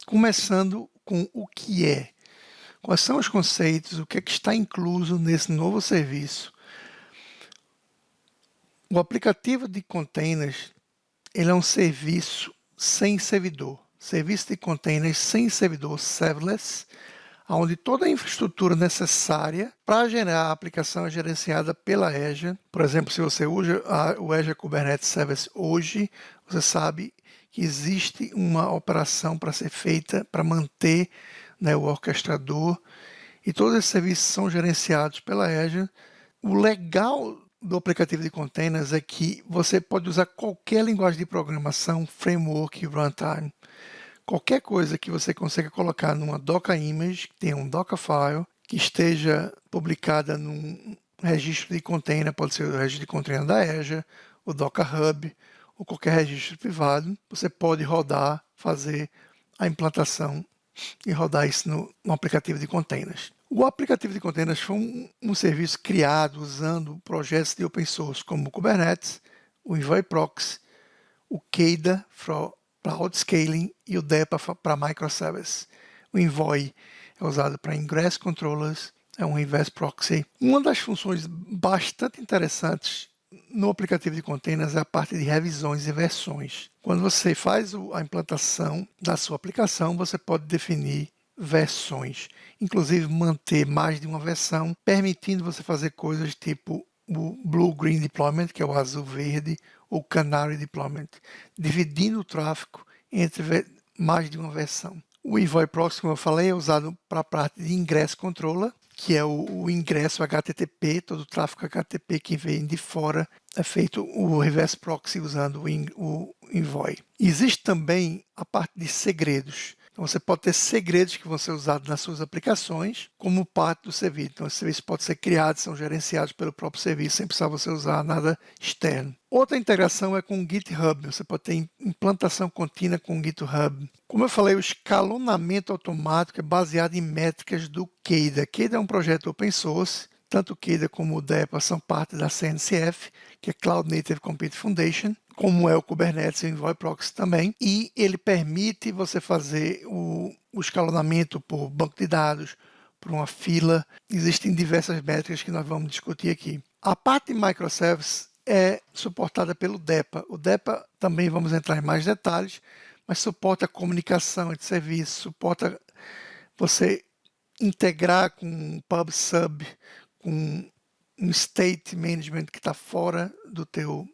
Começando com o que é. Quais são os conceitos, o que é que está incluso nesse novo serviço? O aplicativo de containers, ele é um serviço sem servidor. Serviço de containers sem servidor, serverless, onde toda a infraestrutura necessária para gerar a aplicação é gerenciada pela Azure. Por exemplo, se você usa o Azure Kubernetes Service hoje, você sabe que existe uma operação para ser feita para manter, né, o orquestrador, e todos esses serviços são gerenciados pela Azure. O legal do aplicativo de containers é que você pode usar qualquer linguagem de programação, framework, runtime. Qualquer coisa que você consiga colocar numa Docker Image, que tenha um Dockerfile, que esteja publicada num registro de container, pode ser o registro de container da Azure, o Docker Hub, ou qualquer registro privado, você pode rodar, fazer a implantação e rodar isso no aplicativo de containers. O aplicativo de containers foi um serviço criado usando projetos de open source, como o Kubernetes, o Envoy Proxy, o Keda para Outscaling e o DEPA para Microservice. O Envoy é usado para Ingress Controllers, é um Reverse Proxy. Uma das funções bastante interessantes no aplicativo de containers é a parte de revisões e versões. Quando você faz a implantação da sua aplicação, você pode definir versões, inclusive manter mais de uma versão, permitindo você fazer coisas tipo o Blue-Green Deployment, que é o azul-verde, ou Canary Deployment, dividindo o tráfego entre mais de uma versão. O Envoy Proxy, como eu falei, é usado para a parte de Ingress Controller, que é o ingresso HTTP, todo o tráfego HTTP que vem de fora é feito o Reverse Proxy usando o Envoy. Existe também a parte de segredos. Então, você pode ter segredos que vão ser usados nas suas aplicações como parte do serviço. Então, esse serviço pode ser criado, são gerenciados pelo próprio serviço, sem precisar você usar nada externo. Outra integração é com o GitHub. Você pode ter implantação contínua com o GitHub. Como eu falei, o escalonamento automático é baseado em métricas do Keda. Keda é um projeto open source. Tanto o Keda como o DEPA são parte da CNCF, que é Cloud Native Computing Foundation, como é o Kubernetes e o Envoy Proxy também, e ele permite você fazer o escalonamento por banco de dados, por uma fila. Existem diversas métricas que nós vamos discutir aqui. A parte de microservices é suportada pelo DEPA. O DEPA também vamos entrar em mais detalhes, mas suporta a comunicação entre serviços, suporta você integrar com PubSub, com um state management que está fora do teu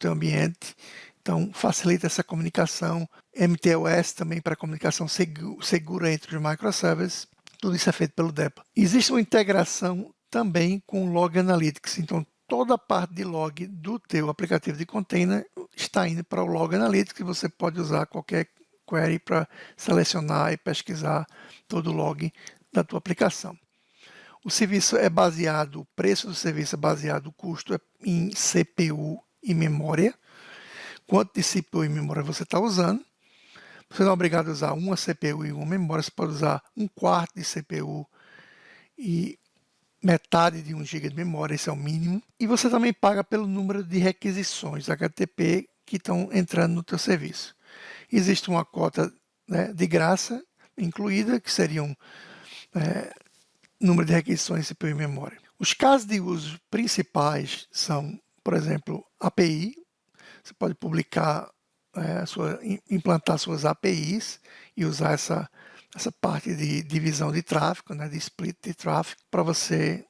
ambiente. Então, facilita essa comunicação. MTLS também para comunicação segura entre os microservices. Tudo isso é feito pelo DEPA. Existe uma integração também com o Log Analytics. Então, toda a parte de log do teu aplicativo de container está indo para o Log Analytics, e você pode usar qualquer query para selecionar e pesquisar todo o log da tua aplicação. O serviço é baseado, o preço do serviço é baseado, o custo é em CPU e memória. Quanto de CPU e memória você está usando? Você não é obrigado a usar uma CPU e uma memória, você pode usar um quarto de CPU e metade de 1 GB de memória, esse é o mínimo. E você também paga pelo número de requisições HTTP que estão entrando no teu serviço. Existe uma cota, né, de graça incluída, que seriam número de requisições CPU e memória. Os casos de uso principais são, por exemplo, API. Você pode publicar, implantar suas APIs e usar essa parte de divisão de tráfego, né, de split de tráfego, para você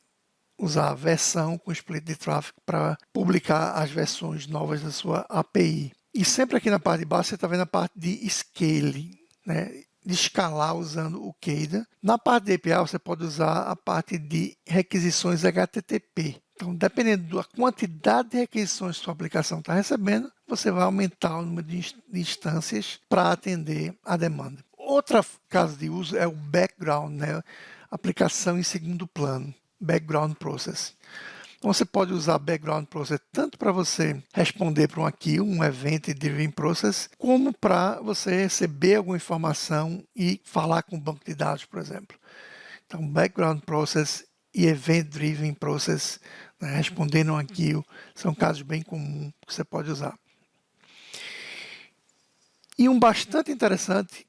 usar a versão com split de tráfego para publicar as versões novas da sua API. E sempre aqui na parte de baixo você está vendo a parte de scaling, né, de escalar usando o Keda. Na parte de API você pode usar a parte de requisições HTTP. Então, dependendo da quantidade de requisições que sua aplicação está recebendo, você vai aumentar o número de instâncias para atender a demanda. Outro caso de uso é o background, né? Aplicação em segundo plano, background process. Então, você pode usar background process tanto para você responder para um event driven process, como para você receber alguma informação e falar com o banco de dados, por exemplo. Então, background process e event driven process, né, respondendo um queue, são casos bem comuns que você pode usar. E um bastante interessante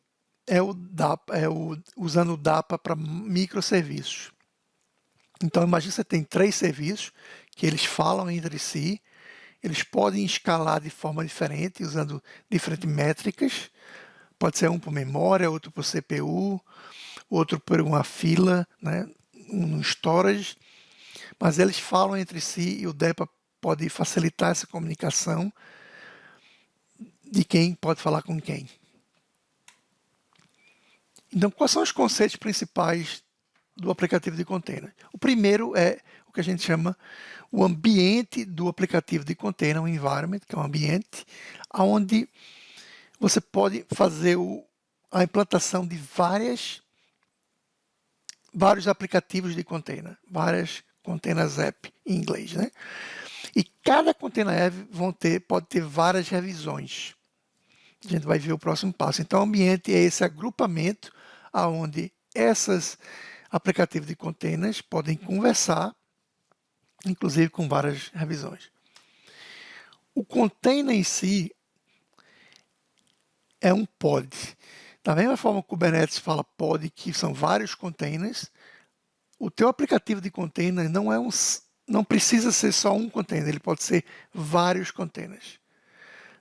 usando o DAPA para microserviços. Então, imagine que você tem 3 serviços que eles falam entre si, eles podem escalar de forma diferente, usando diferentes métricas. Pode ser um por memória, outro por CPU, outro por uma fila, né, um storage. Mas eles falam entre si e o DEPA pode facilitar essa comunicação de quem pode falar com quem. Então, quais são os conceitos principais do aplicativo de container? O primeiro é o que a gente chama o ambiente do aplicativo de container, um environment, que é um ambiente onde você pode fazer a implantação de vários aplicativos de container, várias containers app em inglês, né? E cada container app pode ter várias revisões. A gente vai ver o próximo passo. Então, o ambiente é esse agrupamento onde esses aplicativos de containers podem conversar, inclusive com várias revisões. O container em si é um pod. Da mesma forma que o Kubernetes fala pod, que são vários containers, o teu aplicativo de container não precisa ser só um container, ele pode ser vários containers.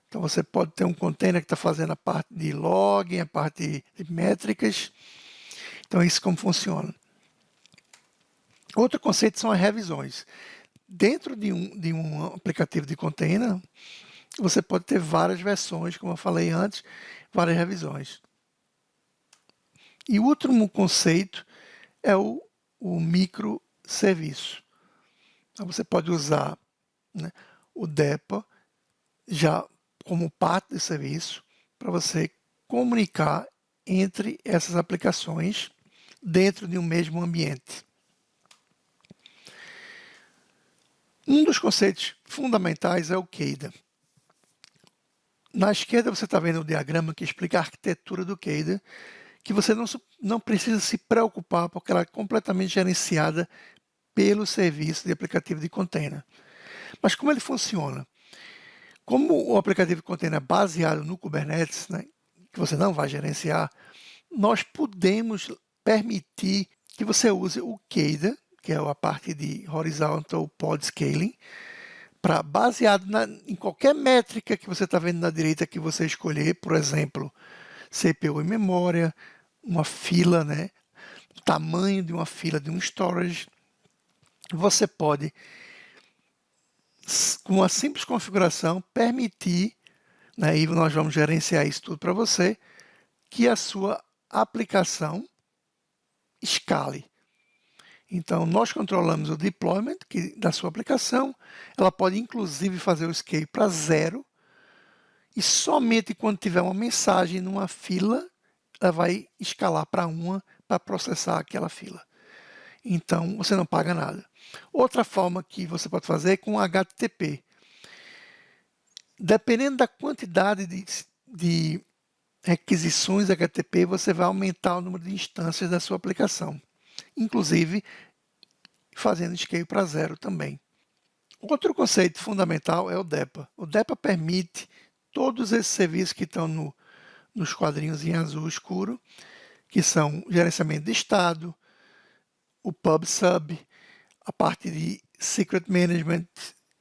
Então, você pode ter um container que está fazendo a parte de login, a parte de métricas. Então, é isso como funciona. Outro conceito são as revisões. Dentro de um aplicativo de container, você pode ter várias versões, como eu falei antes, várias revisões. E o último conceito é o microserviço. Então, você pode usar, né, o DEPA já como parte do serviço para você comunicar entre essas aplicações dentro de um mesmo ambiente. Um dos conceitos fundamentais é o CADA. Na esquerda você está vendo o diagrama que explica a arquitetura do CADA, que você não precisa se preocupar porque ela é completamente gerenciada pelo serviço de aplicativo de container. Mas como ele funciona? Como o aplicativo de container é baseado no Kubernetes, né, que você não vai gerenciar, nós podemos permitir que você use o CADA, que é a parte de Horizontal Pod Scaling, baseado em qualquer métrica que você está vendo na direita que você escolher, por exemplo, CPU e memória, uma fila, né, o tamanho de uma fila de um storage, você pode, com uma simples configuração, permitir, né, e nós vamos gerenciar isso tudo para você, que a sua aplicação escale. Então, nós controlamos o deployment da sua aplicação, ela pode inclusive fazer o scale para 0, e somente quando tiver uma mensagem numa fila, ela vai escalar para 1 para processar aquela fila. Então, você não paga nada. Outra forma que você pode fazer é com HTTP. Dependendo da quantidade de requisições HTTP, você vai aumentar o número de instâncias da sua aplicação, inclusive fazendo scale para 0 também. Outro conceito fundamental é o DEPA. O DEPA permite todos esses serviços que estão nos quadrinhos em azul escuro, que são gerenciamento de estado, o PubSub, a parte de Secret Management,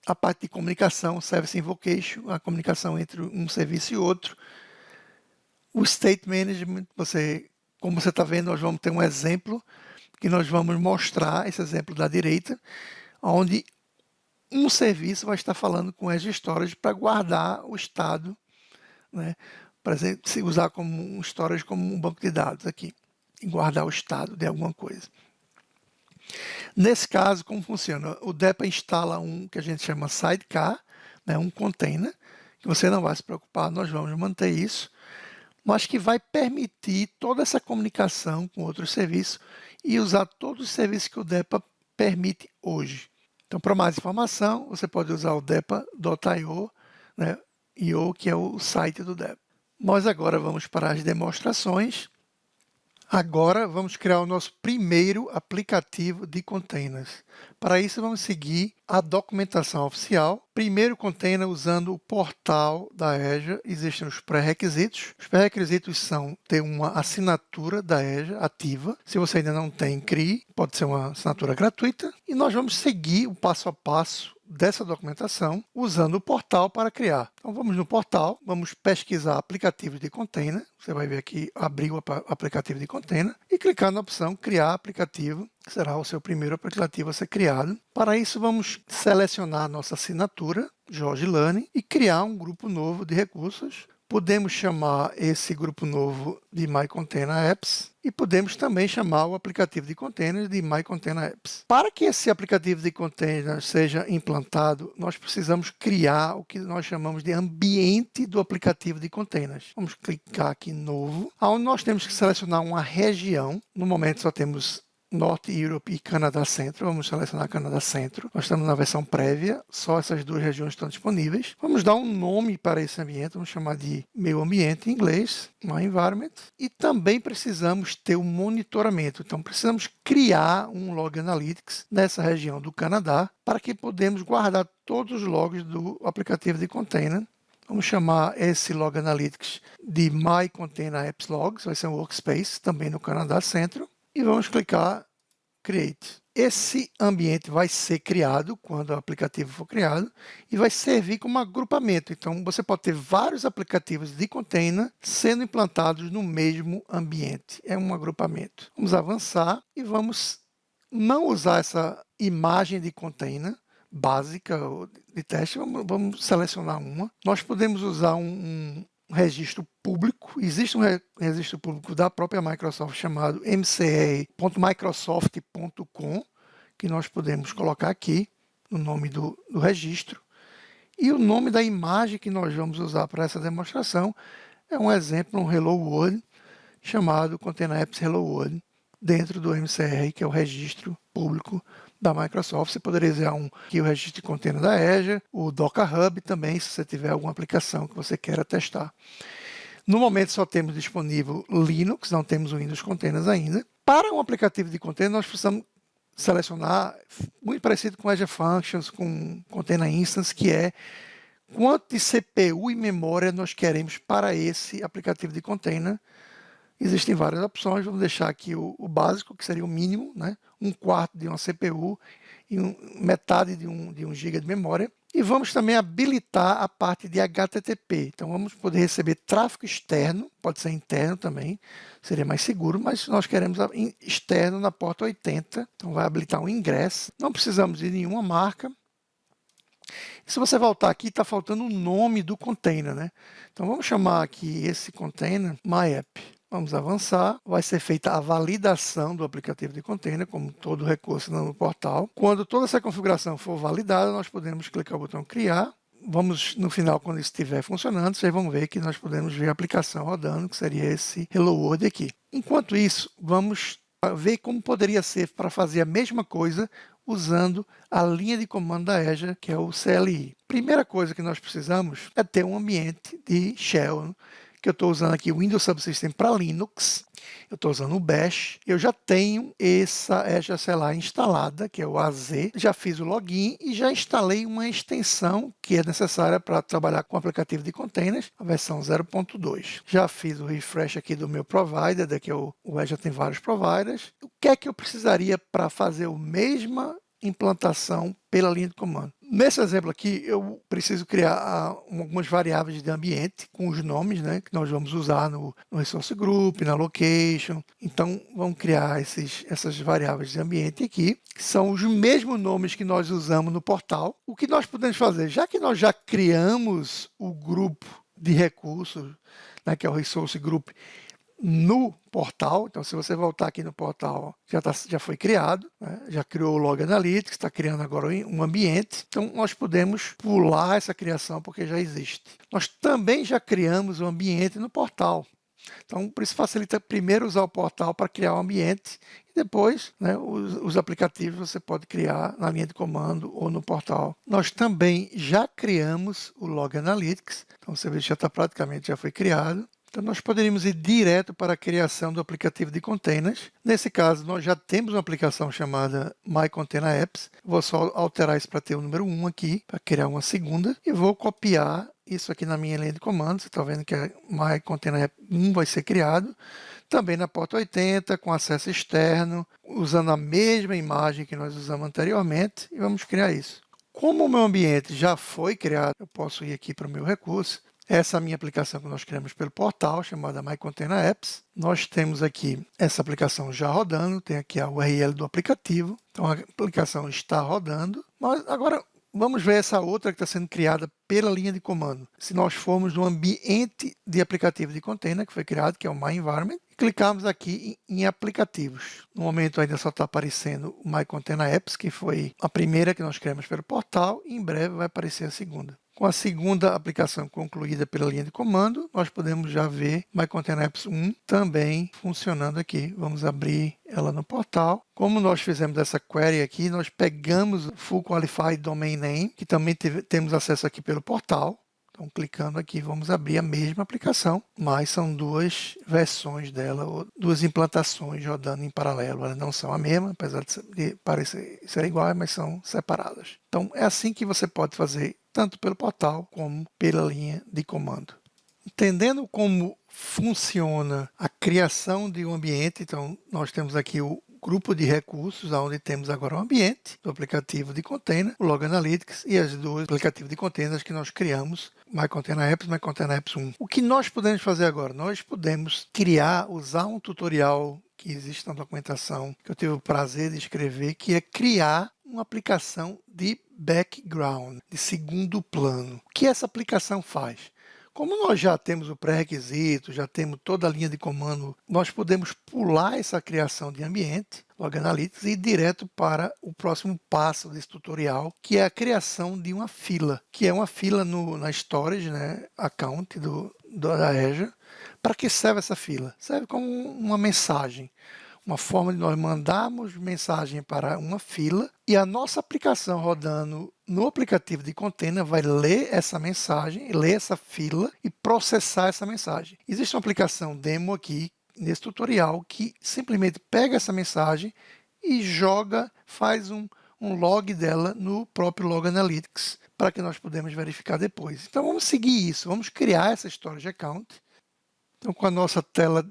a parte de comunicação, Service Invocation, a comunicação entre um serviço e outro, o State Management, como você está vendo, nós vamos ter um exemplo que nós vamos mostrar, esse exemplo da direita, onde um serviço vai estar falando com Azure Storage para guardar o estado, né? Por exemplo, se usar como um storage como um banco de dados aqui, e guardar o estado de alguma coisa. Nesse caso, como funciona? O DEPA instala um que a gente chama sidecar, né, um container, que você não vai se preocupar, nós vamos manter isso, mas que vai permitir toda essa comunicação com outros serviços e usar todos os serviços que o DEPA permite hoje. Então, para mais informação, você pode usar o depa.io, né, io, que é o site do DEPA. Nós agora vamos para as demonstrações. Agora vamos criar o nosso primeiro aplicativo de containers. Para isso vamos seguir a documentação oficial. Primeiro container usando o portal da Azure, existem os pré-requisitos. Os pré-requisitos são ter uma assinatura da Azure ativa. Se você ainda não tem, crie, pode ser uma assinatura gratuita. E nós vamos seguir o passo a passo dessa documentação usando o portal para criar. Então vamos no portal, vamos pesquisar aplicativos de container. Você vai ver aqui, abrir o aplicativo de container e clicar na opção criar aplicativo, que será o seu primeiro aplicativo a ser criado. Para isso vamos selecionar a nossa assinatura, Jorge Learning, e criar um grupo novo de recursos. Podemos chamar esse grupo novo de My Container Apps e podemos também chamar o aplicativo de containers de My Container Apps. Para que esse aplicativo de containers seja implantado, nós precisamos criar o que nós chamamos de ambiente do aplicativo de containers. Vamos clicar aqui em Novo, onde nós temos que selecionar uma região. No momento só temos Norte Europe e Canadá Centro. Vamos selecionar Canadá Centro. Nós estamos na versão prévia, só essas duas regiões estão disponíveis. Vamos dar um nome para esse ambiente, vamos chamar de meu ambiente em inglês, My Environment. E também precisamos ter um monitoramento. Então, precisamos criar um Log Analytics nessa região do Canadá para que podemos guardar todos os logs do aplicativo de container. Vamos chamar esse Log Analytics de My Container Apps Logs, vai ser um workspace também no Canadá Centro. E vamos clicar Create. Esse ambiente vai ser criado quando o aplicativo for criado e vai servir como agrupamento. Então, você pode ter vários aplicativos de container sendo implantados no mesmo ambiente. É um agrupamento. Vamos avançar e vamos não usar essa imagem de container básica de teste. Vamos selecionar uma. Nós podemos usar um registro público. Existe um registro público da própria Microsoft chamado mce.microsoft.com, que nós podemos colocar aqui o nome do registro. E o nome da imagem que nós vamos usar para essa demonstração é um exemplo, um Hello World, chamado Container Apps Hello World, dentro do MCR, que é o registro público da Microsoft. Você poderia usar aqui o registro de container da Azure, o Docker Hub também, se você tiver alguma aplicação que você queira testar. No momento só temos disponível Linux, não temos o Windows Containers ainda. Para um aplicativo de container, nós precisamos selecionar, muito parecido com Azure Functions, com Container Instance, que é quanto de CPU e memória nós queremos para esse aplicativo de container. Existem várias opções, vamos deixar aqui o básico, que seria o mínimo, né? 1/4 de uma CPU e metade de 1 GB de memória. E vamos também habilitar a parte de HTTP. Então, vamos poder receber tráfego externo, pode ser interno também, seria mais seguro, mas nós queremos externo na porta 80, então vai habilitar um ingresso. Não precisamos de nenhuma marca. E se você voltar aqui, está faltando o nome do container, né? Então, vamos chamar aqui esse container MyApp. Vamos avançar, vai ser feita a validação do aplicativo de container, como todo recurso no portal. Quando toda essa configuração for validada, nós podemos clicar no botão criar. Vamos, no final, quando isso estiver funcionando, vocês vão ver que nós podemos ver a aplicação rodando, que seria esse Hello World aqui. Enquanto isso, vamos ver como poderia ser para fazer a mesma coisa usando a linha de comando da Azure, que é o CLI. Primeira coisa que nós precisamos é ter um ambiente de shell, que eu estou usando aqui o Windows Subsystem para Linux, eu estou usando o Bash, eu já tenho essa Azure CLI instalada, que é o AZ, já fiz o login e já instalei uma extensão que é necessária para trabalhar com o aplicativo de containers, a versão 0.2. Já fiz o refresh aqui do meu provider, daqui o Azure tem vários providers. O que é que eu precisaria para fazer a mesma implantação pela linha de comando? Nesse exemplo aqui, eu preciso criar algumas variáveis de ambiente com os nomes, né, que nós vamos usar no Resource Group, na Location. Então, vamos criar essas variáveis de ambiente aqui, que são os mesmos nomes que nós usamos no portal. O que nós podemos fazer? Já que nós já criamos o grupo de recursos, né, que é o Resource Group, no portal, então se você voltar aqui no portal, já foi criado, né? Já criou o Log Analytics, está criando agora um ambiente, então nós podemos pular essa criação porque já existe. Nós também já criamos o ambiente no portal, então por isso facilita primeiro usar o portal para criar o ambiente e depois, né, os aplicativos você pode criar na linha de comando ou no portal. Nós também já criamos o Log Analytics, então você vê que já foi criado. Então, nós poderíamos ir direto para a criação do aplicativo de containers. Nesse caso, nós já temos uma aplicação chamada MyContainerApps. Vou só alterar isso para ter o número 1 aqui, para criar uma segunda. E vou copiar isso aqui na minha linha de comandos. Você está vendo que a MyContainerApp 1 vai ser criado. Também na porta 80, com acesso externo, usando a mesma imagem que nós usamos anteriormente. E vamos criar isso. Como o meu ambiente já foi criado, eu posso ir aqui para o meu recurso. Essa é a minha aplicação que nós criamos pelo portal, chamada MyContainerApps. Nós temos aqui essa aplicação já rodando, tem aqui a URL do aplicativo. Então, a aplicação está rodando. Mas agora, vamos ver essa outra que está sendo criada pela linha de comando. Se nós formos no ambiente de aplicativo de container, que foi criado, que é o MyEnvironment, e clicarmos aqui em aplicativos. No momento ainda só está aparecendo o MyContainerApps, que foi a primeira que nós criamos pelo portal, e em breve vai aparecer a segunda. Com a segunda aplicação concluída pela linha de comando, nós podemos já ver MyContainerApps 1 também funcionando aqui. Vamos abrir ela no portal. Como nós fizemos essa query aqui, nós pegamos o Full Qualified Domain Name, que também temos acesso aqui pelo portal. Então, clicando aqui, vamos abrir a mesma aplicação, mas são duas versões dela, ou duas implantações rodando em paralelo. Elas não são a mesma, apesar de parecer ser iguais, mas são separadas. Então, é assim que você pode fazer tanto pelo portal como pela linha de comando. Entendendo como funciona a criação de um ambiente, então nós temos aqui o grupo de recursos, onde temos agora o ambiente do aplicativo de container, o Log Analytics e as duas aplicativos de containers que nós criamos, MyContainerApps e MyContainerApps 1. O que nós podemos fazer agora? Nós podemos usar um tutorial que existe na documentação, que eu tive o prazer de escrever, que é criar uma aplicação de background, de segundo plano. O que essa aplicação faz? Como nós já temos o pré-requisito, já temos toda a linha de comando, nós podemos pular essa criação de ambiente, Log Analytics, e ir direto para o próximo passo desse tutorial, que é a criação de uma fila, que é uma fila na Storage, né, account da Azure. Para que serve essa fila? Serve como uma mensagem. Uma forma de nós mandarmos mensagem para uma fila e a nossa aplicação rodando no aplicativo de container vai ler essa mensagem, ler essa fila e processar essa mensagem. Existe uma aplicação demo aqui nesse tutorial que simplesmente pega essa mensagem e faz um log dela no próprio Log Analytics para que nós podemos verificar depois. Então vamos seguir isso, vamos criar essa storage account. Então com a nossa tela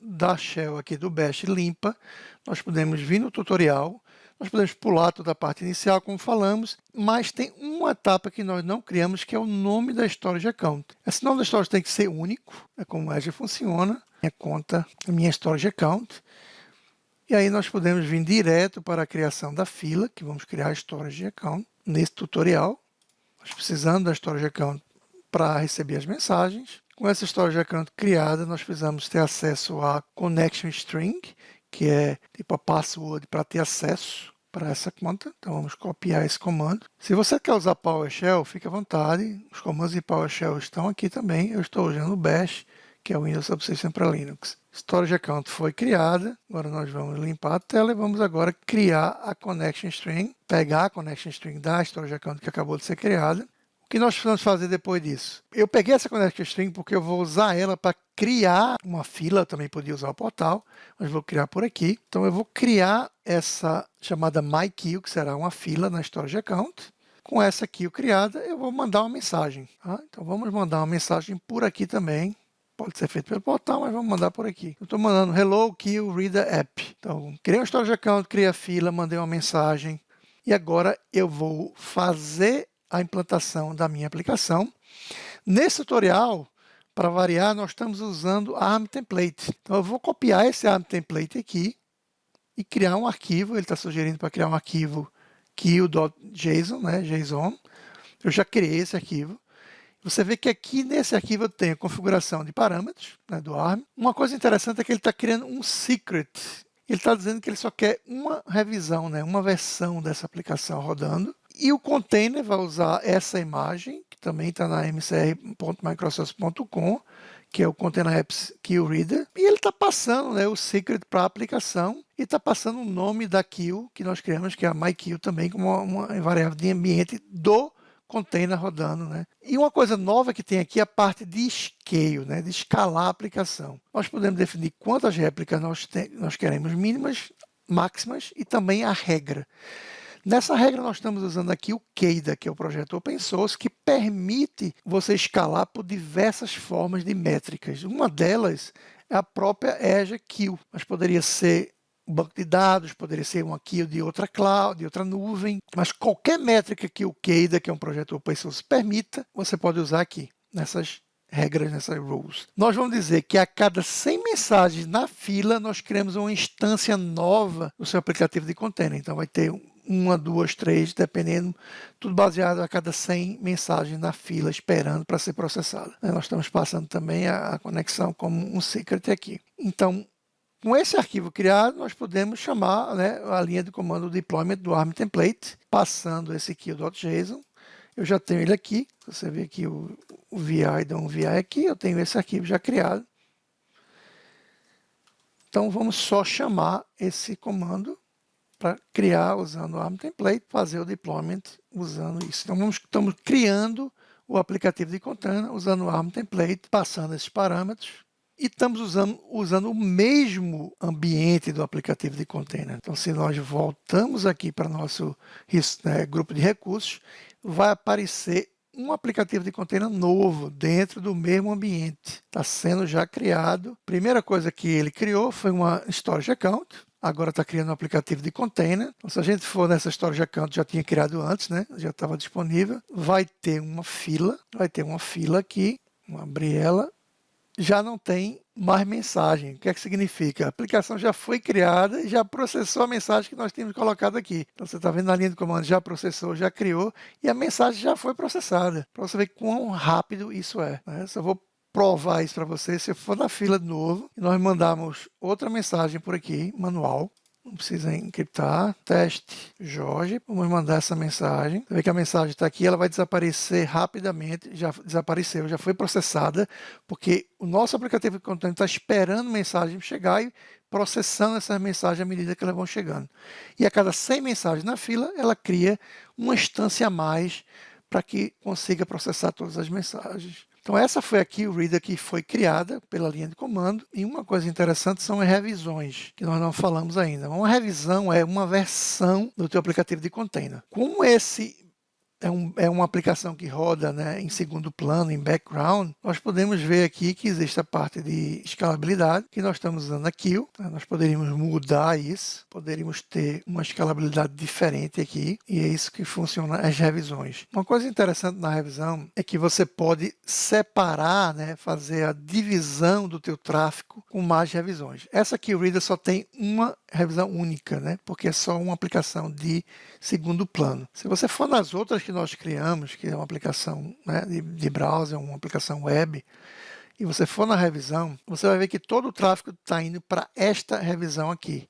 da shell aqui do bash limpa, nós podemos vir no tutorial, nós podemos pular toda a parte inicial, como falamos, mas tem uma etapa que nós não criamos, que é o nome da storage account. Esse nome da storage tem que ser único, é como o Azure funciona, minha conta, a minha storage account, e aí nós podemos vir direto para a criação da fila, que vamos criar a storage account nesse tutorial. Nós precisamos da storage account para receber as mensagens. Com essa storage account criada, nós precisamos ter acesso a connection string, que é tipo a password para ter acesso para essa conta. Então vamos copiar esse comando. Se você quer usar PowerShell, fique à vontade. Os comandos de PowerShell estão aqui também. Eu estou usando o Bash, que é o Windows Subsystem para Linux. Storage account foi criada. Agora nós vamos limpar a tela e vamos agora criar a connection string. Pegar a connection string da storage account que acabou de ser criada. O que nós precisamos fazer depois disso? Eu peguei essa connection string porque eu vou usar ela para criar uma fila. Eu também podia usar o portal, mas vou criar por aqui. Então eu vou criar essa chamada MyQueue, que será uma fila na storage account. Com essa queue criada, eu vou mandar uma mensagem. Tá? Então vamos mandar uma mensagem por aqui também. Pode ser feito pelo portal, mas vamos mandar por aqui. Eu estou mandando Hello Queue Reader App. Então, criei um storage account, criei a fila, mandei uma mensagem. E agora eu vou fazer a implantação da minha aplicação. Nesse tutorial, para variar, nós estamos usando ARM Template. Então, eu vou copiar esse ARM Template aqui e criar um arquivo. Ele está sugerindo para criar um arquivo queue.json, né, JSON. Eu já criei esse arquivo. Você vê que aqui nesse arquivo eu tenho a configuração de parâmetros, né, do ARM. Uma coisa interessante é que ele está criando um secret. Ele está dizendo que ele só quer uma revisão, né, uma versão dessa aplicação rodando. E o container vai usar essa imagem, que também está na mcr.microsoft.com, que é o Container Apps Queue Reader. E ele está passando, né, o secret para a aplicação e está passando o nome da queue que nós criamos, que é a MyQueue também, como uma variável de ambiente do container rodando, né? E uma coisa nova que tem aqui é a parte de scale, né? De escalar a aplicação. Nós podemos definir quantas réplicas nós queremos, mínimas, máximas, e também a regra. Nessa regra, nós estamos usando aqui o Keda, que é o projeto open source, que permite você escalar por diversas formas de métricas. Uma delas é a própria Azure Queue, mas poderia ser um banco de dados, poderia ser uma queue de outra cloud, de outra nuvem, mas qualquer métrica que o Keda, que é um projeto open source, permita, você pode usar aqui, nessas regras, nessas rules. Nós vamos dizer que a cada 100 mensagens na fila, nós criamos uma instância nova do seu aplicativo de container. Então, vai ter uma, duas, três, dependendo, tudo baseado a cada 100 mensagens na fila, esperando para ser processada. Nós estamos passando também a conexão como um secret aqui. Então, com esse arquivo criado, nós podemos chamar, né, a linha de comando deployment do ARM template, passando esse queue.json. Eu já tenho ele aqui, você vê aqui o VI, dá um VI aqui, eu tenho esse arquivo já criado. Então, vamos só chamar esse comando para criar usando o ARM template, fazer o deployment usando isso. Então, estamos criando o aplicativo de container usando o ARM template, passando esses parâmetros, e estamos usando o mesmo ambiente do aplicativo de container. Então, se nós voltamos aqui para nosso grupo de recursos, vai aparecer um aplicativo de container novo dentro do mesmo ambiente. Está sendo já criado. A primeira coisa que ele criou foi uma storage account. Agora está criando um aplicativo de container. Então, se a gente for nessa storage account, já tinha criado antes, né? Já estava disponível. Vai ter uma fila aqui. Vamos abrir ela. Já não tem mais mensagem. O que é que significa? A aplicação já foi criada e já processou a mensagem que nós tínhamos colocado aqui. Então, você está vendo na linha de comando, já processou, já criou, e a mensagem já foi processada. Para você ver quão rápido isso é, né? Só vou provar isso para você. Se eu for na fila de novo, e nós mandamos outra mensagem por aqui, manual. Não precisa encriptar. Teste Jorge. Vamos mandar essa mensagem. Você vê que a mensagem está aqui, ela vai desaparecer rapidamente. Já desapareceu, já foi processada, porque o nosso aplicativo de container está esperando a mensagem chegar e processando essas mensagens à medida que elas vão chegando. E a cada 100 mensagens na fila, ela cria uma instância a mais para que consiga processar todas as mensagens. Então, essa foi aqui o reader que foi criada pela linha de comando. E uma coisa interessante são as revisões, que nós não falamos ainda. Uma revisão é uma versão do teu aplicativo de container. Como esse é uma aplicação que roda, né, em segundo plano, em background, nós podemos ver aqui que existe a parte de escalabilidade, que nós estamos usando aqui. Nós poderíamos mudar isso, poderíamos ter uma escalabilidade diferente aqui, e é isso que funciona as revisões. Uma coisa interessante na revisão é que você pode separar, né, fazer a divisão do teu tráfego com mais revisões. Essa aqui, o Reader, só tem uma revisão única, né, porque é só uma aplicação de segundo plano. Se você for nas outras que nós criamos, que é uma aplicação, né, de browser, uma aplicação web, e você for na revisão, você vai ver que todo o tráfego está indo para esta revisão aqui.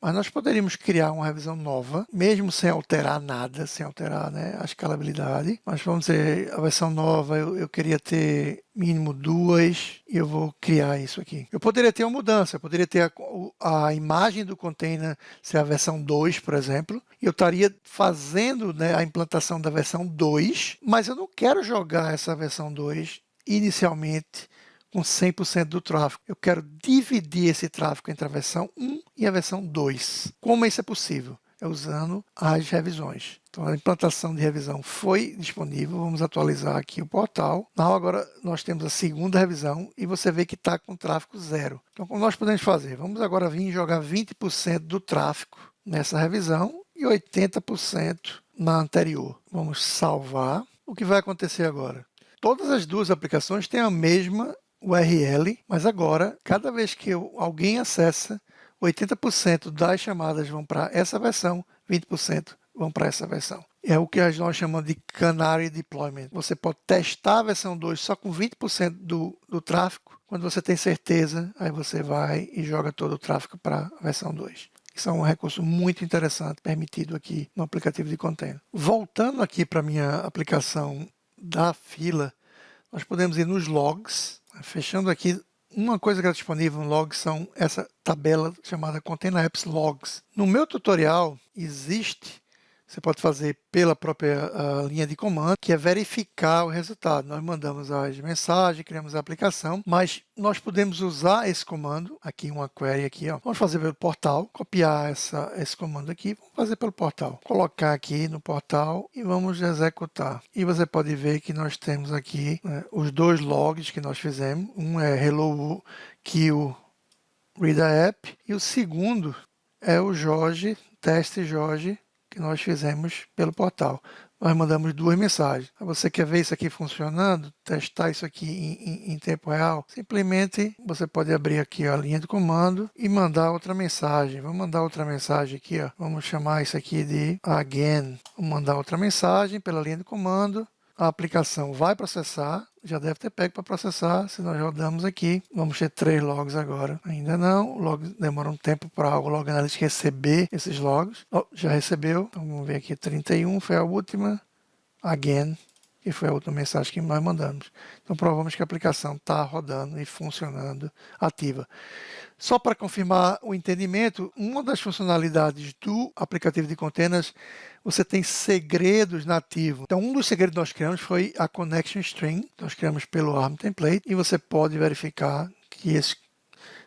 Mas nós poderíamos criar uma revisão nova, mesmo sem alterar nada, sem alterar, né, a escalabilidade. Mas vamos dizer, a versão nova, eu queria ter mínimo 2 e eu vou criar isso aqui. Eu poderia ter uma mudança, eu poderia ter a imagem do container ser a versão 2, por exemplo, e eu estaria fazendo, né, a implantação da versão 2, mas eu não quero jogar essa versão 2 inicialmente com 100% do tráfego. Eu quero dividir esse tráfego entre a versão 1 e a versão 2. Como isso é possível? É usando as revisões. Então, a implantação de revisão foi disponível. Vamos atualizar aqui o portal. Agora, nós temos a segunda revisão e você vê que está com tráfego 0. Então, como nós podemos fazer? Vamos agora vir jogar 20% do tráfego nessa revisão e 80% na anterior. Vamos salvar. O que vai acontecer agora? Todas as duas aplicações têm a mesma URL, mas agora, cada vez que alguém acessa, 80% das chamadas vão para essa versão, 20% vão para essa versão. É o que nós chamamos de Canary Deployment. Você pode testar a versão 2 só com 20% do tráfego. Quando você tem certeza, aí você vai e joga todo o tráfego para a versão 2. Isso é um recurso muito interessante, permitido aqui no aplicativo de container. Voltando aqui para a minha aplicação da fila, nós podemos ir nos logs. Fechando aqui, uma coisa que é disponível no log são essa tabela chamada Container Apps Logs. No meu tutorial existe você pode fazer pela própria linha de comando, que é verificar o resultado. Nós mandamos as mensagens, criamos a aplicação, mas nós podemos usar esse comando, aqui uma query aqui, ó. Vamos fazer pelo portal, copiar esse comando aqui, vamos fazer pelo portal. Colocar aqui no portal e vamos executar. E você pode ver que nós temos aqui, né, os dois logs que nós fizemos. Um é hello kill reader app e o segundo é o Jorge, teste Jorge, que nós fizemos pelo portal. Nós mandamos duas mensagens. Você quer ver isso aqui funcionando? Testar isso aqui em tempo real? Simplesmente você pode abrir aqui a linha de comando e mandar outra mensagem. Vamos mandar outra mensagem aqui, ó. Vamos chamar isso aqui de again. Vamos mandar outra mensagem pela linha de comando. A aplicação vai processar, já deve ter pego para processar, se nós rodamos aqui. Vamos ter 3 logs agora. Ainda não, o log demora um tempo para o Log Analytics receber esses logs. Oh, já recebeu, então vamos ver aqui, 31 foi a última, again, que foi a última mensagem que nós mandamos. Então provamos que a aplicação está rodando e funcionando, ativa. Só para confirmar o entendimento, uma das funcionalidades do aplicativo de containers, você tem segredos nativos. Então, um dos segredos que nós criamos foi a Connection String, nós criamos pelo ARM Template, e você pode verificar que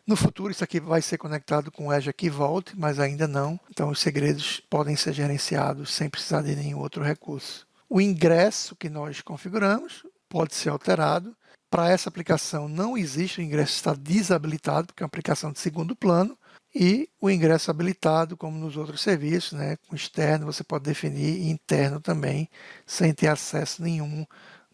no futuro isso aqui vai ser conectado com o Azure Key Vault, mas ainda não. Então, os segredos podem ser gerenciados sem precisar de nenhum outro recurso. O ingresso que nós configuramos pode ser alterado. Para essa aplicação não existe, o ingresso está desabilitado, porque é uma aplicação de segundo plano, e o ingresso habilitado, como nos outros serviços, né, com externo, você pode definir e interno também, sem ter acesso nenhum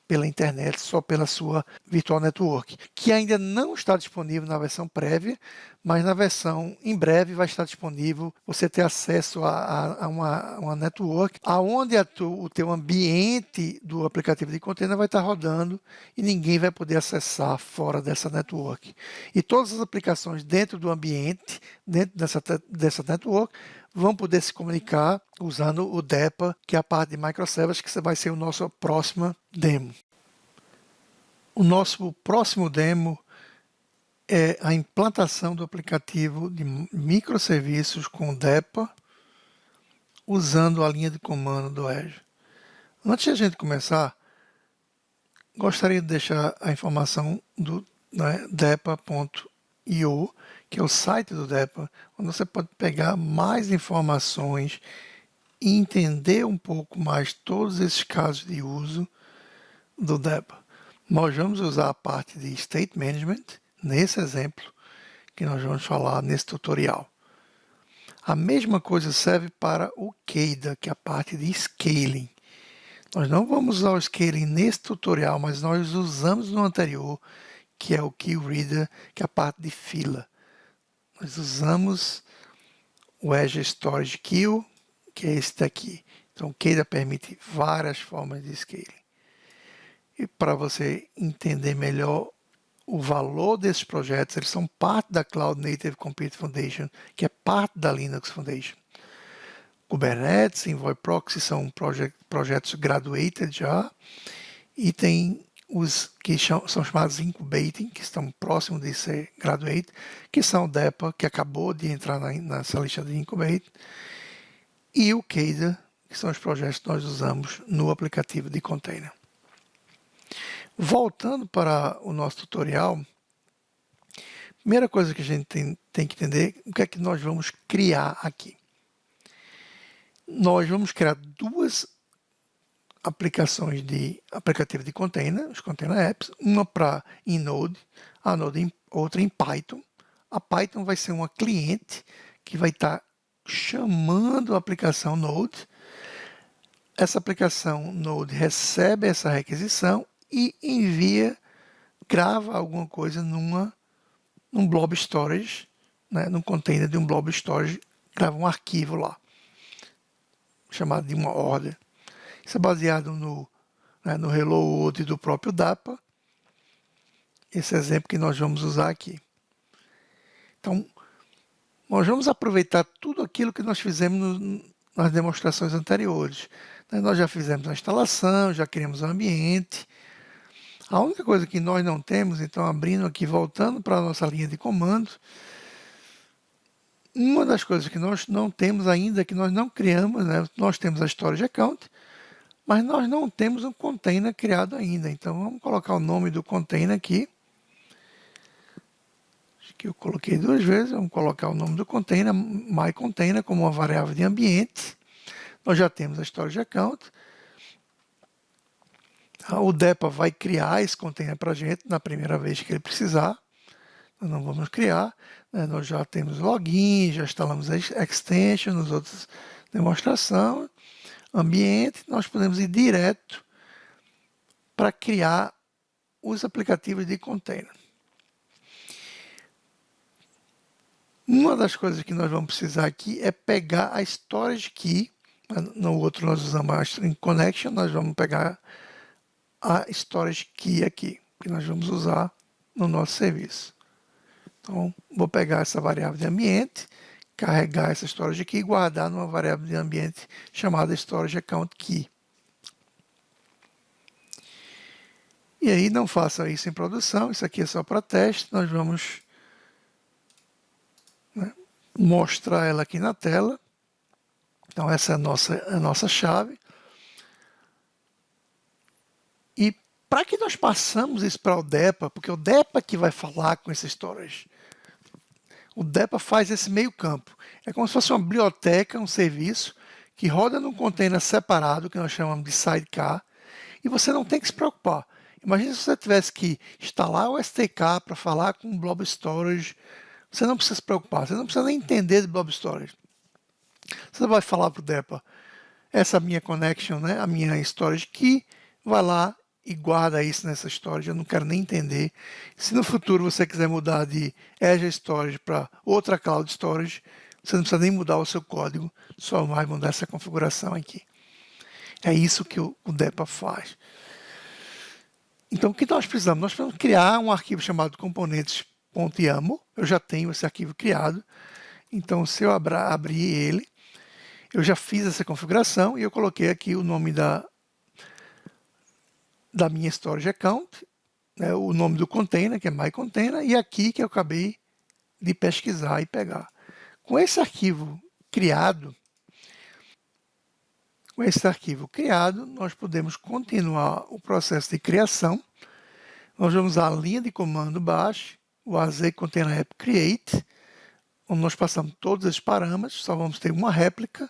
pela internet, só pela sua Virtual Network, que ainda não está disponível na versão prévia, mas na versão em breve vai estar disponível você ter acesso a uma network, aonde o teu ambiente do aplicativo de container vai estar rodando e ninguém vai poder acessar fora dessa network. E todas as aplicações dentro do ambiente, dentro dessa network, vão poder se comunicar usando o DEPA, que é a parte de microservices, que vai ser o nosso próximo demo. O nosso próximo demo é a implantação do aplicativo de microserviços com DEPA, usando a linha de comando do Azure. Antes de a gente começar, gostaria de deixar a informação do depa.io, que é o site do DEPA, onde você pode pegar mais informações e entender um pouco mais todos esses casos de uso do DEPA. Nós vamos usar a parte de State Management, nesse exemplo que nós vamos falar nesse tutorial. A mesma coisa serve para o CADA, que é a parte de Scaling. Nós não vamos usar o Scaling nesse tutorial, mas nós usamos no anterior, que é o Queue Reader, que é a parte de fila. Nós usamos o Azure Storage Queue, que é esse daqui. Então, o CADA permite várias formas de scaling. E para você entender melhor o valor desses projetos, eles são parte da Cloud Native Computing Foundation, que é parte da Linux Foundation. Kubernetes, Envoy Proxy são projetos graduated já, e tem os que são chamados Incubating, que estão próximos de ser graduate, que são o DEPA, que acabou de entrar nessa lista de Incubate, e o CADA, que são os projetos que nós usamos no aplicativo de container. Voltando para o nosso tutorial, a primeira coisa que a gente tem que entender é o que é que nós vamos criar aqui. Nós vamos criar duas aplicações de aplicativo de container, os container apps, uma para em Node, outra em Python. A Python vai ser uma cliente que vai estar chamando a aplicação Node. Essa aplicação Node recebe essa requisição e envia, grava alguma coisa num blob storage, né, num container de um blob storage, grava um arquivo lá, chamado de uma order. Isso é baseado no Hello World do próprio DAPA, esse exemplo que nós vamos usar aqui. Então, nós vamos aproveitar tudo aquilo que nós fizemos nas demonstrações anteriores. Nós já fizemos a instalação, já criamos o ambiente. A única coisa que nós não temos, então abrindo aqui, voltando para a nossa linha de comando, Uma das coisas que nós não temos ainda, que nós não criamos, né? Nós temos a storage account, mas nós não temos um container criado ainda. Então vamos colocar o nome do container aqui. Acho que eu coloquei 2 vezes. Vamos colocar o nome do container, myContainer, como uma variável de ambiente. Nós já temos a storage account. O DEPA vai criar esse container para a gente na primeira vez que ele precisar. Nós não vamos criar, né? Nós já temos login, já instalamos a extension, nos outros demonstração, ambiente, nós podemos ir direto para criar os aplicativos de container. Uma das coisas que nós vamos precisar aqui é pegar a storage key. No outro nós usamos a string connection, nós vamos pegar a storage key aqui, que nós vamos usar no nosso serviço. Então, vou pegar essa variável de ambiente, carregar essa storage aqui e guardar numa variável de ambiente chamada storage account key. E aí, não faça isso em produção, isso aqui é só para teste, nós vamos, né, mostrar ela aqui na tela. Então, essa é a nossa chave. E para que nós passamos isso para o DEPA, porque o DEPA que vai falar com esse storage. O DEPA faz esse meio campo. É como se fosse uma biblioteca, um serviço, que roda num container separado, que nós chamamos de sidecar, e você não tem que se preocupar. Imagina se você tivesse que instalar o STK para falar com o Blob Storage. Você não precisa se preocupar, você não precisa nem entender de Blob Storage. Você vai falar para o DEPA, essa minha connection, né, a minha storage key, vai lá e guarda isso nessa storage, eu não quero nem entender. Se no futuro você quiser mudar de Azure Storage para outra Cloud Storage, você não precisa nem mudar o seu código, só vai mudar essa configuração aqui. É isso que o DEPA faz. Então, o que nós precisamos? Nós precisamos criar um arquivo chamado componentes.yaml. Eu já tenho esse arquivo criado. Então, se eu abrir ele, eu já fiz essa configuração e eu coloquei aqui o nome da minha storage account, né, o nome do container, que é myContainer, e aqui que eu acabei de pesquisar e pegar. Com esse arquivo criado, nós podemos continuar o processo de criação. Nós vamos usar a linha de comando bash, o AZ Container App Create, onde nós passamos todos esses parâmetros, só vamos ter uma réplica,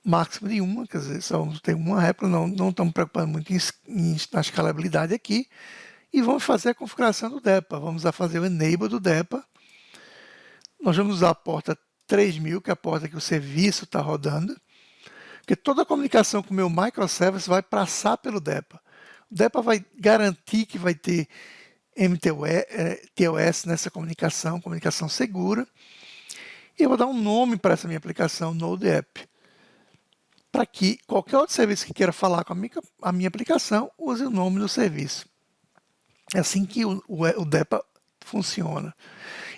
máximo de uma, quer dizer, só vamos ter uma réplica, não estamos preocupando muito na escalabilidade aqui, e vamos fazer a configuração do DEPA, vamos fazer o enable do DEPA, nós vamos usar a porta 3000, que é a porta que o serviço está rodando, porque toda a comunicação com o meu microservice vai passar pelo DEPA. O DEPA vai garantir que vai ter MTLS nessa comunicação segura, e eu vou dar um nome para essa minha aplicação, Node App, para que qualquer outro serviço que queira falar com a minha aplicação use o nome do serviço. É assim que o DEPA funciona.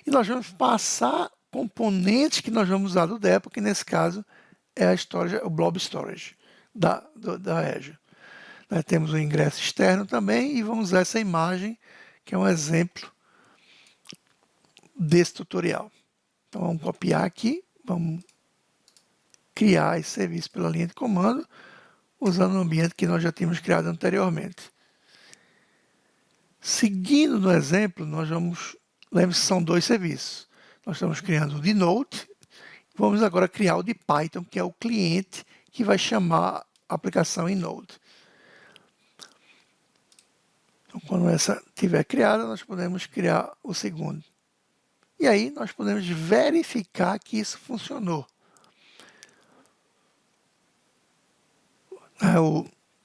E nós vamos passar componentes que nós vamos usar do DEPA, que nesse caso é o Blob Storage da Azure. Temos o ingresso externo também e vamos usar essa imagem, que é um exemplo desse tutorial. Então vamos copiar aqui, vamos criar esse serviço pela linha de comando, usando o ambiente que nós já tínhamos criado anteriormente. Seguindo no exemplo, nós vamos... Lembre-se que são 2 serviços. Nós estamos criando o de Node, vamos agora criar o de Python, que é o cliente que vai chamar a aplicação em Node. Então, quando essa estiver criada, nós podemos criar o segundo. E aí nós podemos verificar que isso funcionou.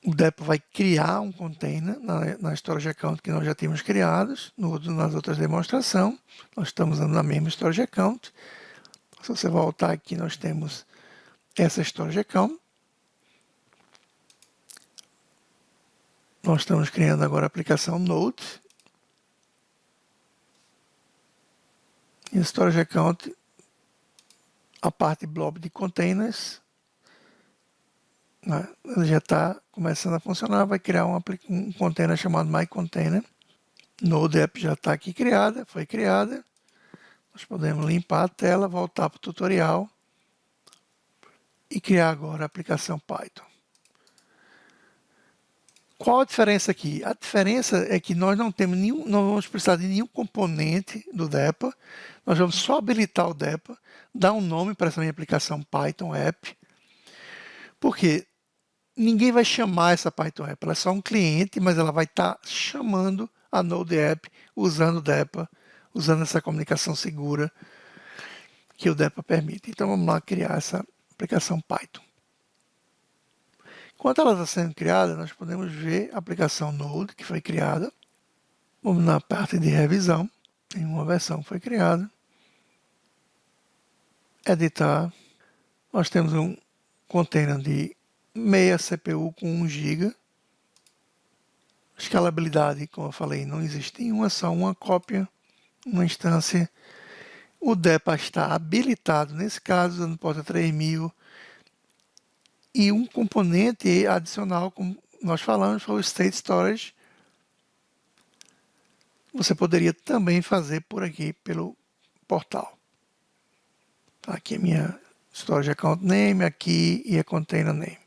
O DEPA vai criar um container na storage account que nós já tínhamos criados, nas outras demonstrações. Nós estamos usando a mesma storage account. Se você voltar aqui, nós temos essa storage account. Nós estamos criando agora a aplicação Node. E a storage account, a parte blob de containers, né, já está começando a funcionar, vai criar um container chamado myContainer. Node App já está aqui criada, foi criada. Nós podemos limpar a tela, voltar para o tutorial e criar agora a aplicação Python. Qual a diferença aqui? A diferença é que nós não vamos precisar de nenhum componente do DEPA. Nós vamos só habilitar o DEPA, dar um nome para essa minha aplicação Python App. Porque ninguém vai chamar essa Python App, ela é só um cliente, mas ela vai estar chamando a Node App usando o DEPA, usando essa comunicação segura que o DEPA permite. Então vamos lá criar essa aplicação Python. Enquanto ela está sendo criada, nós podemos ver a aplicação Node que foi criada. Vamos na parte de revisão, em uma versão foi criada. Editar. Nós temos um container de meia CPU com 1 GB. Escalabilidade, como eu falei, não existe nenhuma, só uma cópia, uma instância. O DEPA está habilitado, nesse caso, usando porta 3000. E um componente adicional, como nós falamos, foi o State Storage. Você poderia também fazer por aqui, pelo portal. Tá aqui a minha Storage Account Name, aqui e a Container Name.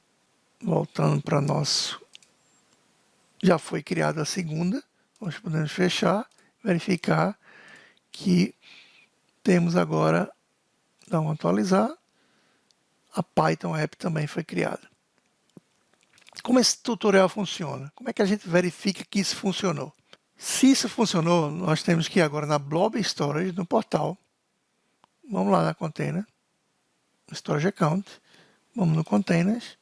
Voltando para nosso... Já foi criada a segunda. Nós podemos fechar, verificar que temos agora, dá um atualizar, a Python App também foi criada. Como esse tutorial funciona? Como é que a gente verifica que isso funcionou? Se isso funcionou, nós temos que ir agora na Blob Storage, no portal. Vamos lá na Container, Storage Account, vamos no Containers.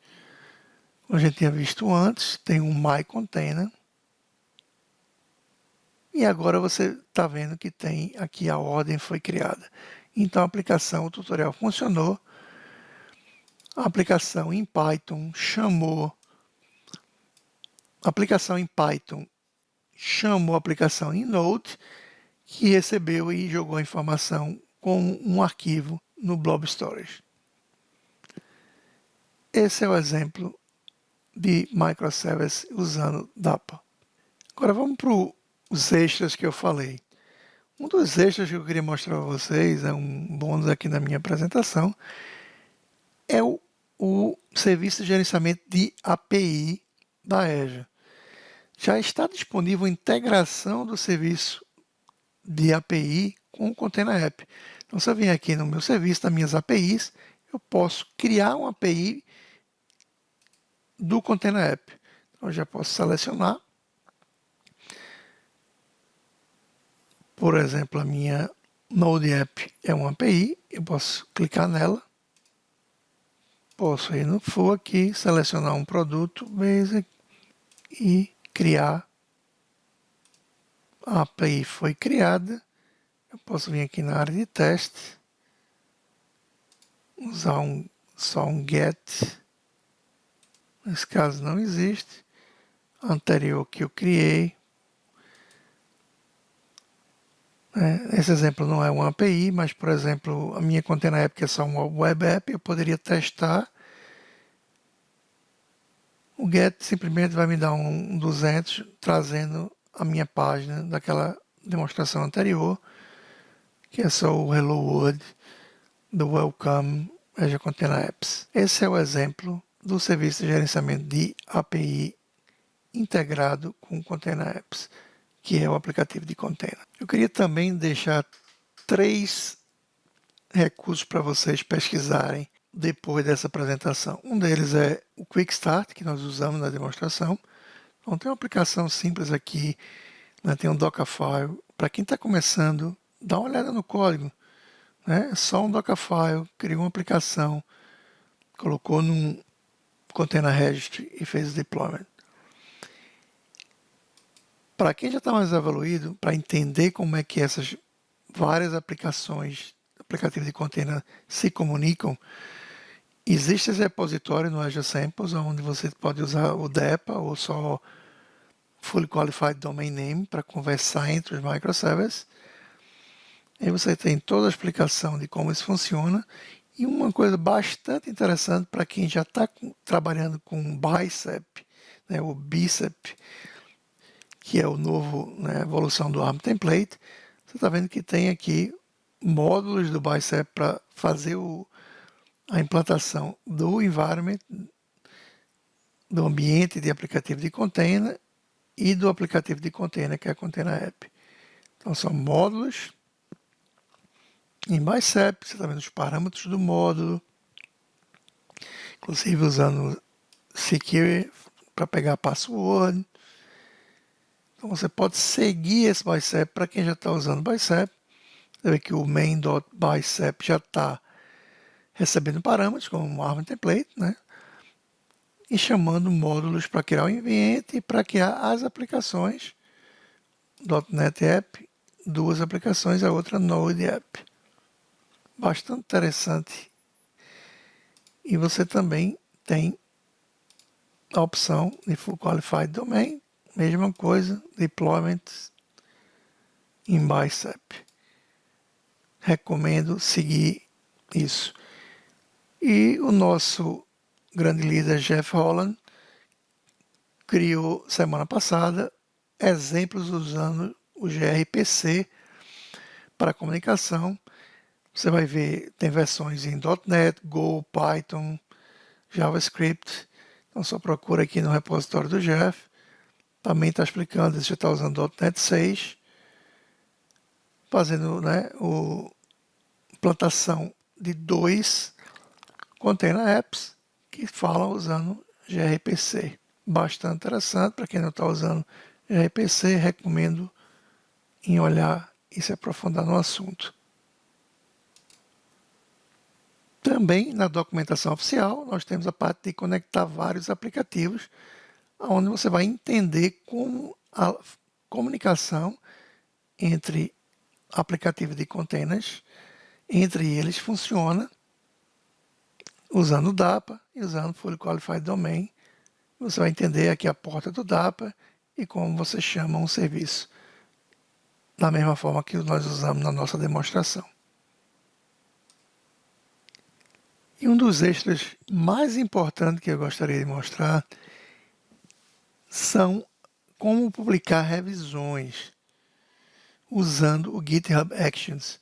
Como a gente tinha visto antes, tem um My Container. E agora você está vendo que tem aqui a ordem foi criada. Então a aplicação, o tutorial funcionou. A aplicação em Python chamou a aplicação em Python chamou a aplicação em Node, que recebeu e jogou a informação com um arquivo no Blob Storage. Esse é o exemplo de microservice usando DAPA. Agora vamos para os extras que eu falei. Um dos extras que eu queria mostrar para vocês, é um bônus aqui na minha apresentação, é o serviço de gerenciamento de API da Azure. Já está disponível a integração do serviço de API com o Container App. Então, se eu vim aqui no meu serviço, nas minhas APIs, eu posso criar uma API do Container App. Então, eu já posso selecionar. Por exemplo, a minha Node App é uma API, eu posso clicar nela. Posso ir no For aqui, selecionar um produto, Basic, e criar. A API foi criada. Eu posso vir aqui na área de teste, usar só um get. Nesse caso não existe. Anterior que eu criei. Esse exemplo não é uma API, mas, por exemplo, a minha Container App, que é só uma web app, eu poderia testar. O get simplesmente vai me dar um 200, trazendo a minha página daquela demonstração anterior, que é só o Hello World do Welcome Azure Container Apps. Esse é o exemplo do serviço de gerenciamento de API integrado com o Container Apps, que é o aplicativo de container. Eu queria também deixar 3 recursos para vocês pesquisarem depois dessa apresentação. Um deles é o Quick Start, que nós usamos na demonstração. Então, tem uma aplicação simples aqui, né? Tem um Dockerfile. Para quem está começando, dá uma olhada no código. Né? É só um Dockerfile, criou uma aplicação, colocou num Container Registry e fez o deployment. Para quem já está mais evoluído, para entender como é que essas várias aplicações, aplicativos de container se comunicam, existe esse repositório no Azure Samples, onde você pode usar o DEPA ou só Fully Qualified Domain Name para conversar entre os microservices. Aí você tem toda a explicação de como isso funciona. E uma coisa bastante interessante para quem já está trabalhando com Bicep, né, o Bicep, que é o novo, né, evolução do ARM Template, você está vendo que tem aqui módulos do Bicep para fazer a implantação do environment, do ambiente de aplicativo de container e do aplicativo de container, que é a Container App. Então, são módulos em Bicep, você está vendo os parâmetros do módulo, inclusive usando Secure para pegar a password. Então, você pode seguir esse Bicep para quem já está usando Bicep. Você vê que o main.bicep já está recebendo parâmetros como um Arm template, né? E chamando módulos para criar o ambiente e para criar as aplicações .NET App, duas aplicações, a outra Node App. Bastante interessante. E você também tem a opção de Full Qualified Domain, mesma coisa, Deployment em Bicep. Recomendo seguir isso. E o nosso grande líder Jeff Holland criou semana passada exemplos usando o gRPC para comunicação. Você vai ver, tem versões em .NET, Go, Python, JavaScript. Então só procura aqui no repositório do Jeff. Também está explicando, você está usando .NET 6, fazendo, né, implantação de 2 container apps que falam usando gRPC. Bastante interessante, para quem não está usando gRPC, recomendo em olhar e se aprofundar no assunto. Também na documentação oficial, nós temos a parte de conectar vários aplicativos, onde você vai entender como a comunicação entre aplicativos de containers, entre eles funciona usando o DAPA e usando Fully Qualified Domain. Você vai entender aqui a porta do DAPA e como você chama um serviço, da mesma forma que nós usamos na nossa demonstração. E um dos extras mais importantes que eu gostaria de mostrar são como publicar revisões usando o GitHub Actions.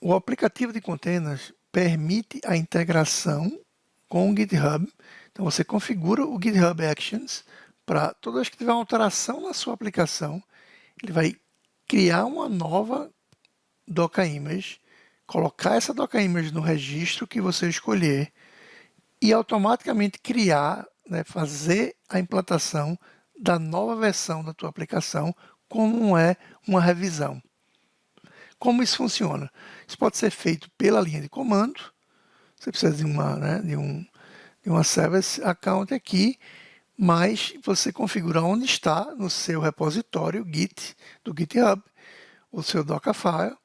O aplicativo de containers permite a integração com o GitHub. Então você configura o GitHub Actions para toda vez que tiver uma alteração na sua aplicação, ele vai criar uma nova Docker Image, colocar essa Docker Image no registro que você escolher e automaticamente criar, né, fazer a implantação da nova versão da tua aplicação, como é uma revisão. Como isso funciona? Isso pode ser feito pela linha de comando. Você precisa de uma service account aqui, mas você configura onde está no seu repositório Git do GitHub, o seu Dockerfile,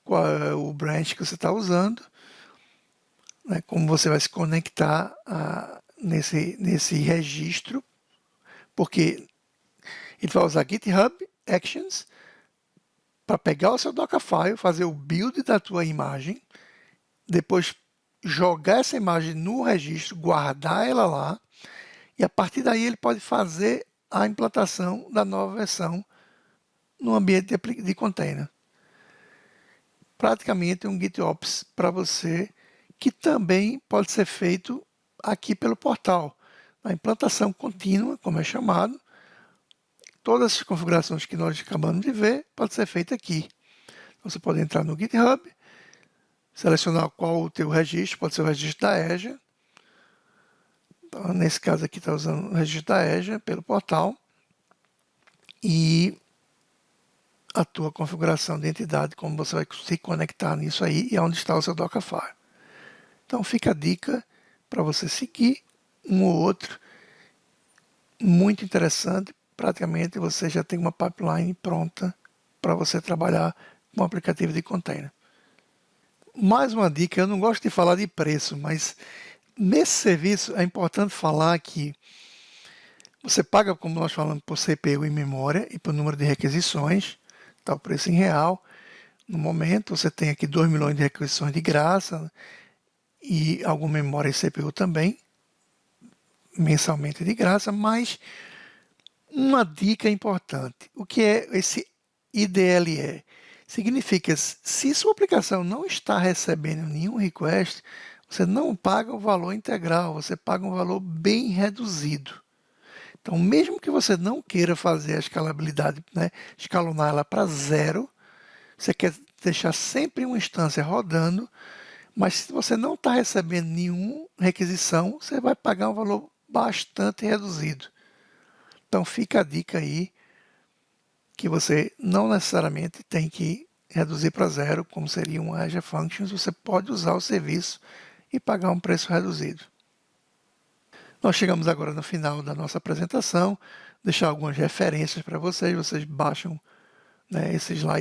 qual é o branch que você está usando, né, como você vai se conectar nesse registro, porque ele vai usar GitHub Actions para pegar o seu Dockerfile, fazer o build da tua imagem, depois jogar essa imagem no registro, guardar ela lá, e a partir daí ele pode fazer a implantação da nova versão no ambiente de container. Praticamente um GitOps para você, que também pode ser feito aqui pelo portal. A implantação contínua, como é chamado, todas as configurações que nós acabamos de ver, pode ser feita aqui. Você pode entrar no GitHub, selecionar qual o teu registro, pode ser o registro da Azure. Então, nesse caso aqui está usando o registro da Azure pelo portal. E a tua configuração de entidade, como você vai se conectar nisso aí e onde está o seu Dockerfile. Então fica a dica para você seguir um ou outro. Muito interessante. Praticamente você já tem uma pipeline pronta para você trabalhar com um aplicativo de container. Mais uma dica, eu não gosto de falar de preço, mas nesse serviço é importante falar que você paga, como nós falamos, por CPU e memória e por número de requisições, está o preço em real. No momento você tem aqui 2 milhões de requisições de graça e alguma memória e CPU também, mensalmente de graça, mas uma dica importante, o que é esse IDLE? Significa, se sua aplicação não está recebendo nenhum request, você não paga o valor integral, você paga um valor bem reduzido. Então, mesmo que você não queira fazer a escalabilidade, né, escalonar ela para 0, você quer deixar sempre uma instância rodando, mas se você não está recebendo nenhuma requisição, você vai pagar um valor bastante reduzido. Então, fica a dica aí que você não necessariamente tem que reduzir para 0, como seria um Azure Functions, você pode usar o serviço e pagar um preço reduzido. Nós chegamos agora no final da nossa apresentação, deixar algumas referências para vocês baixam, né, esse slide